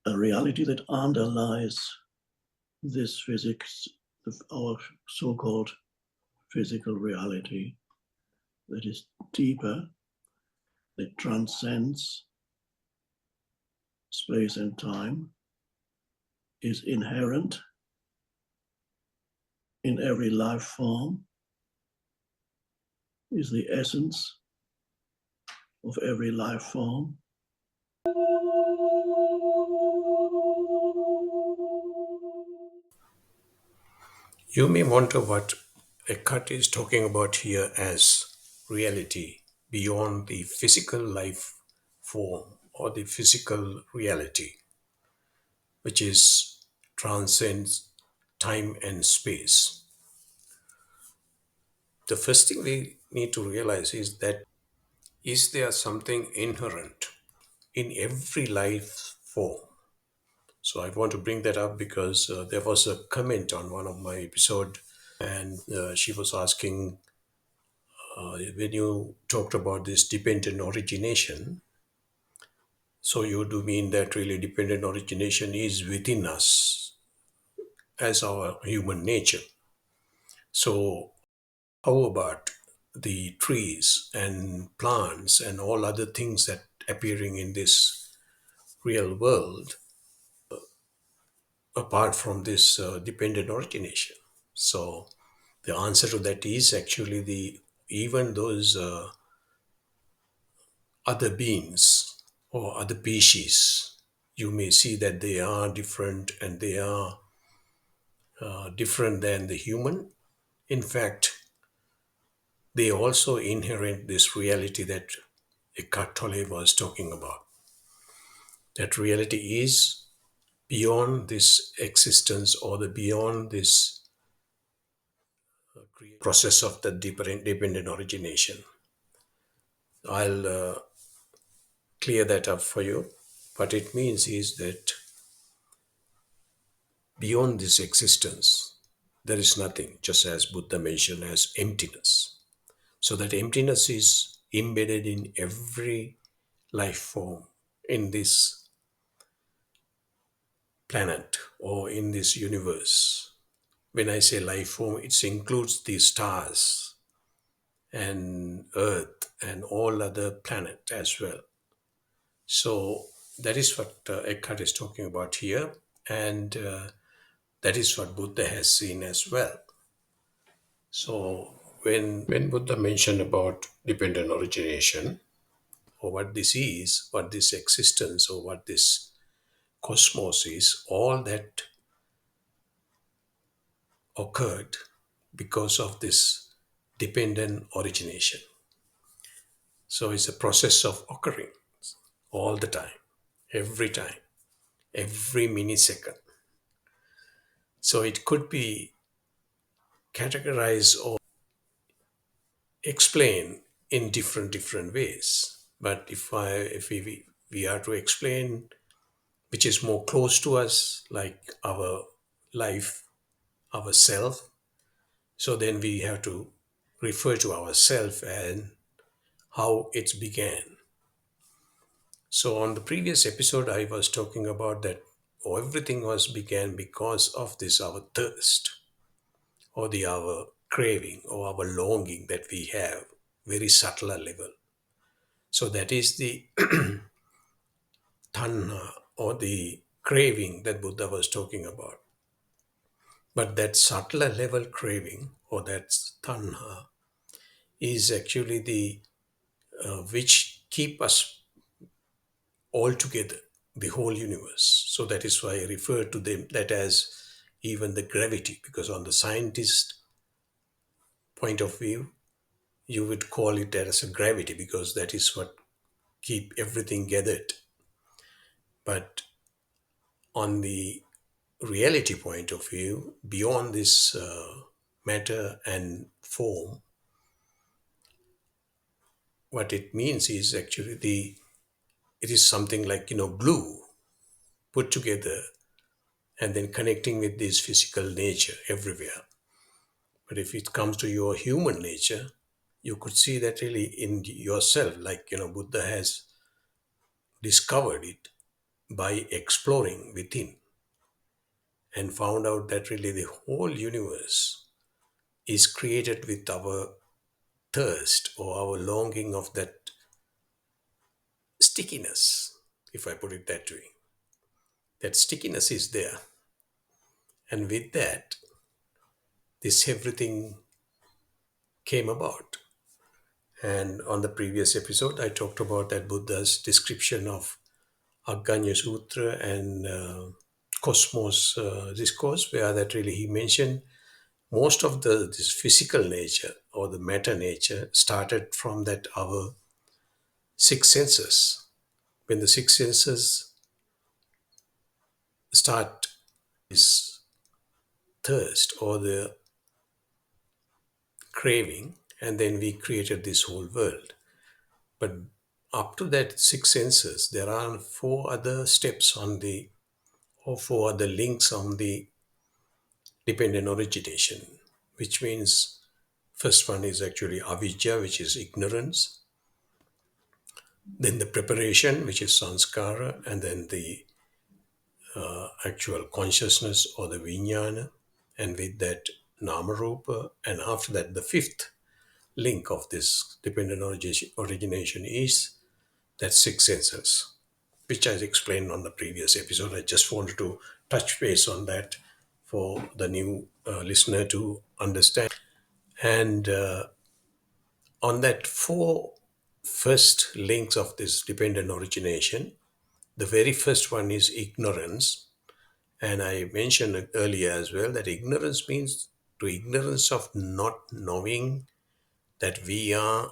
a reality that underlies this physics, our so-called physical reality, that is deeper, that transcends space and time, is inherent in every life form, is the essence of every life form. You may wonder what Eckhart is talking about here as reality beyond the physical life form or the physical reality, which is transcends time and space. The first thing we need to realize is there something inherent in every life form? So I want to bring that up because there was a comment on one of my episode, and she was asking when you talked about this dependent origination. So you do mean that really dependent origination is within us as our human nature. So how about the trees and plants and all other things that appearing in this real world apart from this dependent origination? So the answer to that is actually the even those other beings or other species, you may see that they are different and they are different than the human. In fact, they also inherit this reality that Eckhart Tolle was talking about. That reality is beyond this existence or the beyond this process of the dependent origination. I'll clear that up for you. What it means is that beyond this existence, there is nothing, just as Buddha mentioned as emptiness. So that emptiness is embedded in every life form in this planet or in this universe. When I say life form, it includes the stars and Earth and all other planets as well. So that is what Eckhart is talking about here, and that is what Buddha has seen as well. So when Buddha mentioned about dependent origination, or what this is, what this existence, or what this cosmos is, all that occurred because of this dependent origination. So it's a process of occurring all the time, every millisecond. So it could be categorized or explained in different ways. But if we are to explain which is more close to us, like our life, our self, so then we have to refer to ourself and how it began. So on the previous episode, I was talking about that everything was began because of this our thirst or the our craving or our longing that we have, very subtler level. So that is the tanha or the craving that Buddha was talking about. But that subtler level craving or that tanha is actually the which keep us all together, the whole universe. So that is why I refer to them that as even the gravity, because on the scientist point of view, you would call it that as a gravity because that is what keep everything gathered. But on the reality point of view, beyond this matter and form, what it means is actually it is something like glue put together and then connecting with this physical nature everywhere. But if it comes to your human nature, you could see that really in yourself, like Buddha has discovered it by exploring within and found out that really the whole universe is created with our thirst or our longing of that stickiness, if I put it that way. That stickiness is there. And with that, this everything came about. And on the previous episode, I talked about that Buddha's description of Aganya Sutra and Cosmos Discourse, where that really he mentioned most of this physical nature or the matter nature started from that our six senses. When the six senses start this thirst or the craving, and then we created this whole world. But up to that six senses, there are four other steps on the, or four other links on the dependent origination, which means first one is actually avidya, which is ignorance, then the preparation, which is sanskara, and then the actual consciousness or the vijnana, and with that namarupa, and after that the fifth link of this dependent origination is that six senses, which I explained on the previous episode. I just wanted to touch base on that for the new listener to understand. And on that four first links of this dependent origination, the very first one is ignorance. And I mentioned earlier as well that ignorance means to ignorance of not knowing that we are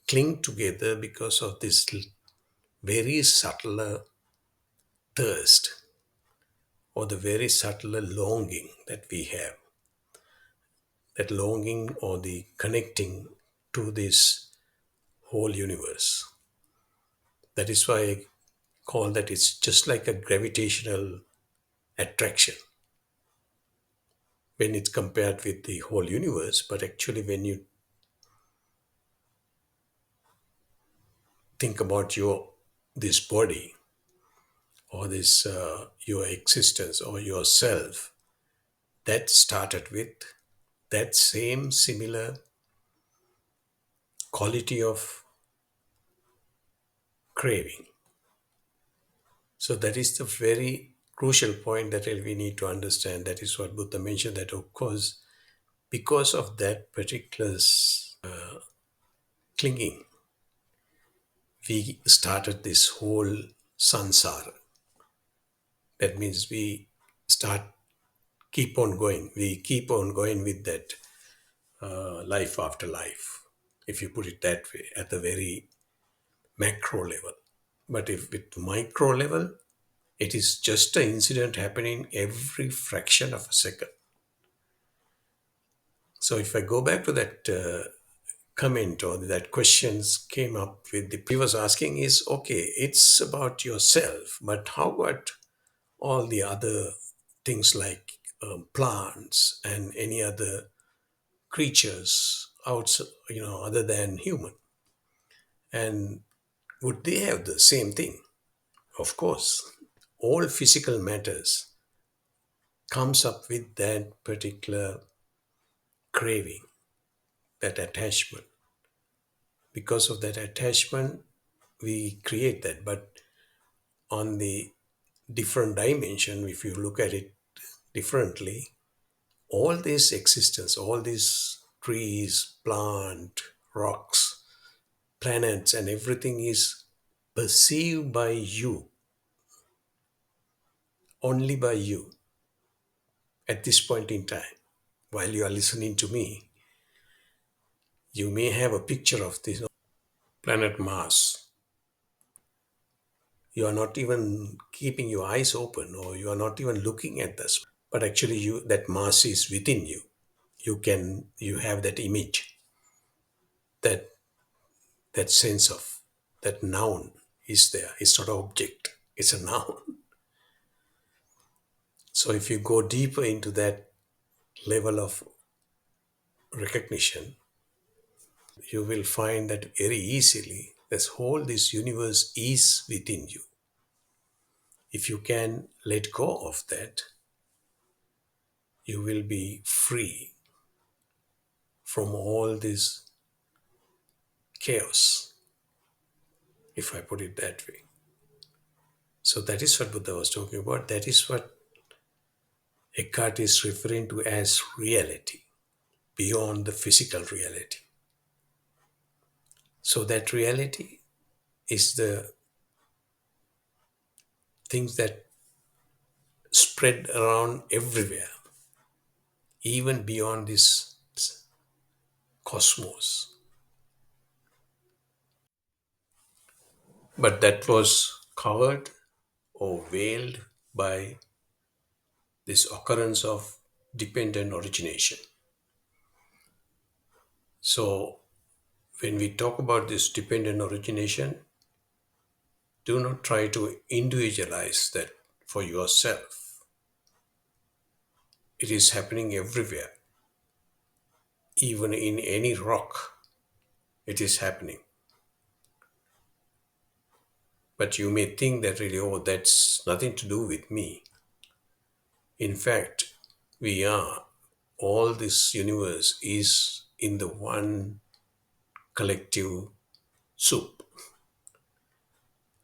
cling together because of this very subtle thirst or the very subtle longing that we have. That longing or the connecting to this whole universe. That is why I call that it's just like a gravitational attraction when it's compared with the whole universe. But actually, when you think about your this body or this your existence or yourself, that started with that same similar quality of craving. So that is the very crucial point that we need to understand. That is what Buddha mentioned, that of course, because of that particular clinging, we started this whole sansara. That means we start keep on going. We keep on going with that life after life, if you put it that way, at the very macro level. But if with micro level, it is just an incident happening every fraction of a second. So if I go back to that comment or that questions came up with the he was asking is okay, it's about yourself, but how about all the other things like plants and any other creatures outside, other than human, and would they have the same thing? Of course, all physical matters comes up with that particular craving, that attachment. Because of that attachment, we create that. But on the different dimension, if you look at it differently, all this existence, all these trees, plant, rocks, planets, and everything is perceived by you, only by you, at this point in time. While you are listening to me, you may have a picture of this planet Mars. You are not even keeping your eyes open, or you are not even looking at this, but actually that Mars is within you. You have that image, that that sense of that noun is there. It's not an object, it's a noun. So if you go deeper into that level of recognition, you will find that very easily this universe is within you. If you can let go of that, you will be free from all this chaos, if I put it that way. So that is what Buddha was talking about. That is what Eckhart is referring to as reality, beyond the physical reality. So that reality is the things that spread around everywhere, even beyond this cosmos. But that was covered or veiled by this occurrence of dependent origination. So when we talk about this dependent origination, do not try to individualize that for yourself. It is happening everywhere. Even in any rock, it is happening. But you may think that really, oh, that's nothing to do with me. In fact, we are, all this universe is in the one collective soup.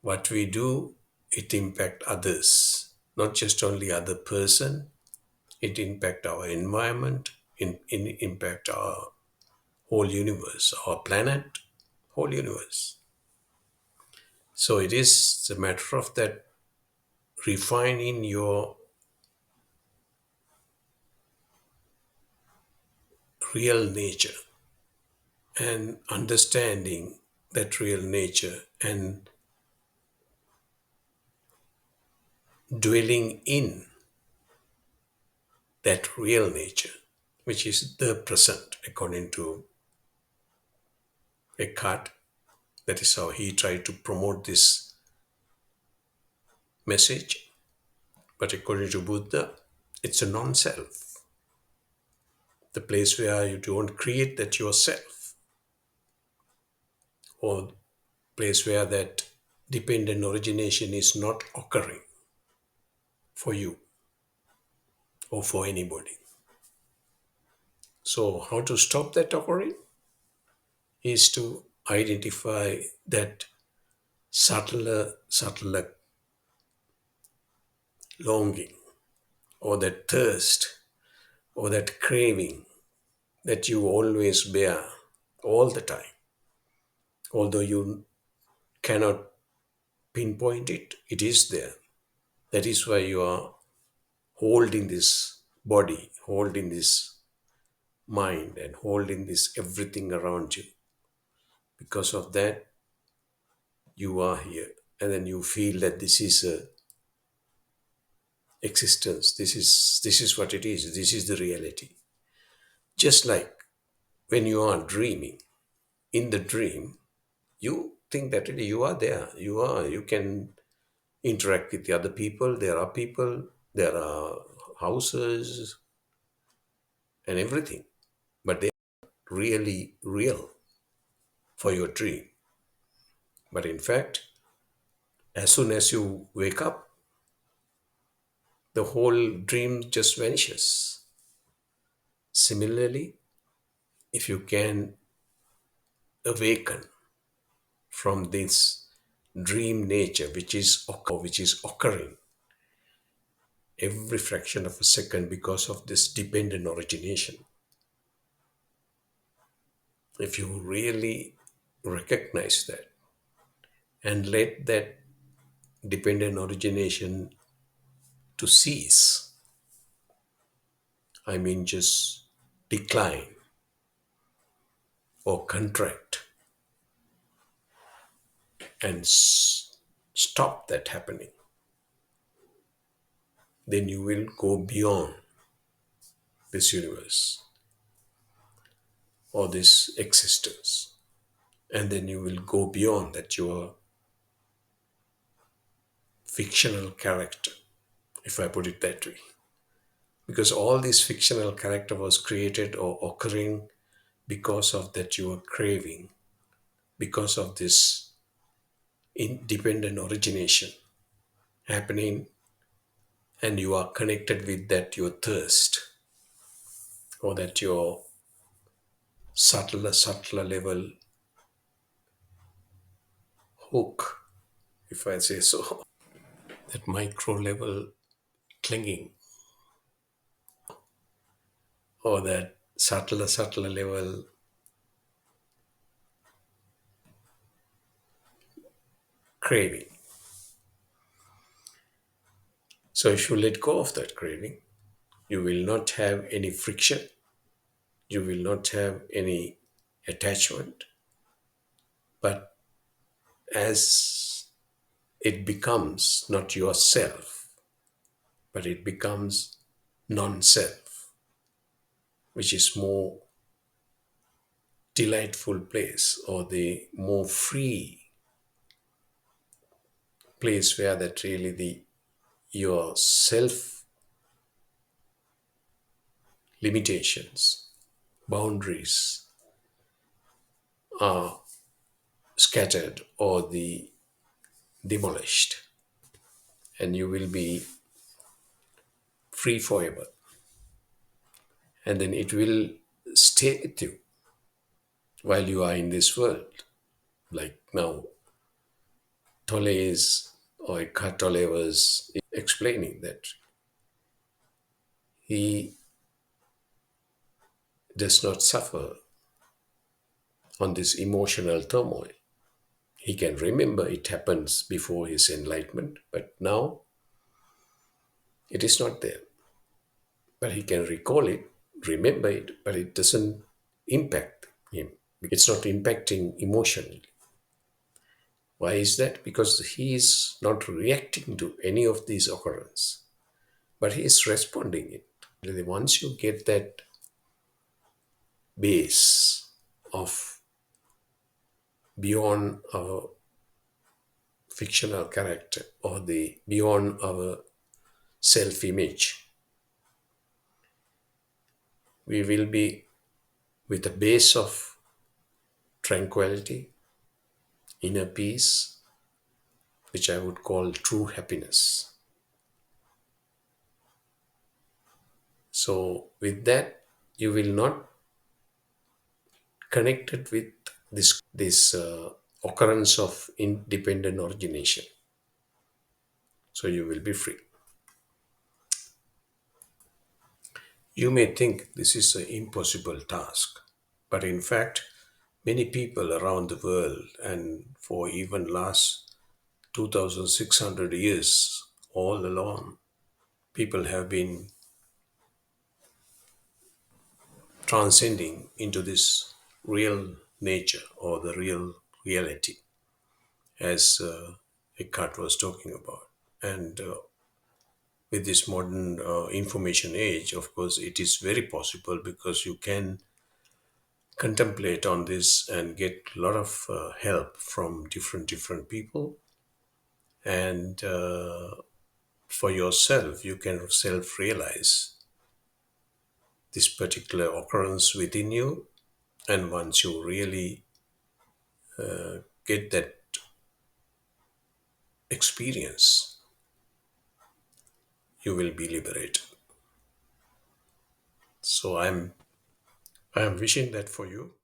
What we do, it impact others, not just only other person, it impact our environment, in impact our whole universe, our planet, whole universe. So it is a matter of that refining your real nature and understanding that real nature and dwelling in that real nature, which is the present, according to Eckhart. That is how he tried to promote this message. But according to Buddha, it's a non-self, the place where you don't create that yourself, or place where that dependent origination is not occurring for you or for anybody. So how to stop that occurring is to identify that subtler longing or that thirst or that craving that you always bear all the time. Although you cannot pinpoint it, it is there. That is why you are holding this body, holding this mind, and holding this everything around you. Because of that, you are here. And then you feel that this is a existence. This is what it is. This is the reality. Just like when you are dreaming, in the dream, you think that really you are there. You can interact with the other people. There are houses and everything. But they are really real for your dream. But in fact, as soon as you wake up, the whole dream just vanishes. Similarly, if you can awaken from this dream nature which is occurring every fraction of a second because of this dependent origination, if you really recognize that and let that dependent origination to cease, I mean just decline or contract, and stop that happening, then you will go beyond this universe or this existence. And then you will go beyond that your fictional character, if I put it that way. Because all this fictional character was created or occurring because of that you are craving, because of this independent origination. happening, and you are connected with that your thirst, or that your subtler level hook, if I say so, that micro level clinging, or that subtler level craving. So if you let go of that craving, you will not have any friction, you will not have any attachment, but as it becomes not yourself, but it becomes non-self, which is more delightful place, or the more free place, where that really the your self limitations, boundaries are scattered or the demolished, and you will be free forever. And then it will stay with you while you are in this world. Like now, Tolle is, or Eckhart Tolle was explaining that he does not suffer on this emotional turmoil. He can remember it happens before his enlightenment, but now it is not there. But he can recall it, remember it, but it doesn't impact him. It's not impacting emotionally. Why is that? Because he is not reacting to any of these occurrences, but he is responding it. Once you get that base of beyond our fictional character, or the beyond our self-image, we will be with a base of tranquility, inner peace, which I would call true happiness. So with that, you will not connect it with this occurrence of independent origination. So you will be free. You may think this is an impossible task, but in fact, many people around the world, and for even last 2600 years, all along, people have been transcending into this real nature, or the real reality, as Eckhart was talking about. And with this modern information age, of course, it is very possible, because you can contemplate on this and get a lot of help from different people, and for yourself you can self realize this particular occurrence within you. And once you really get that experience, you will be liberated. So I'm wishing that for you.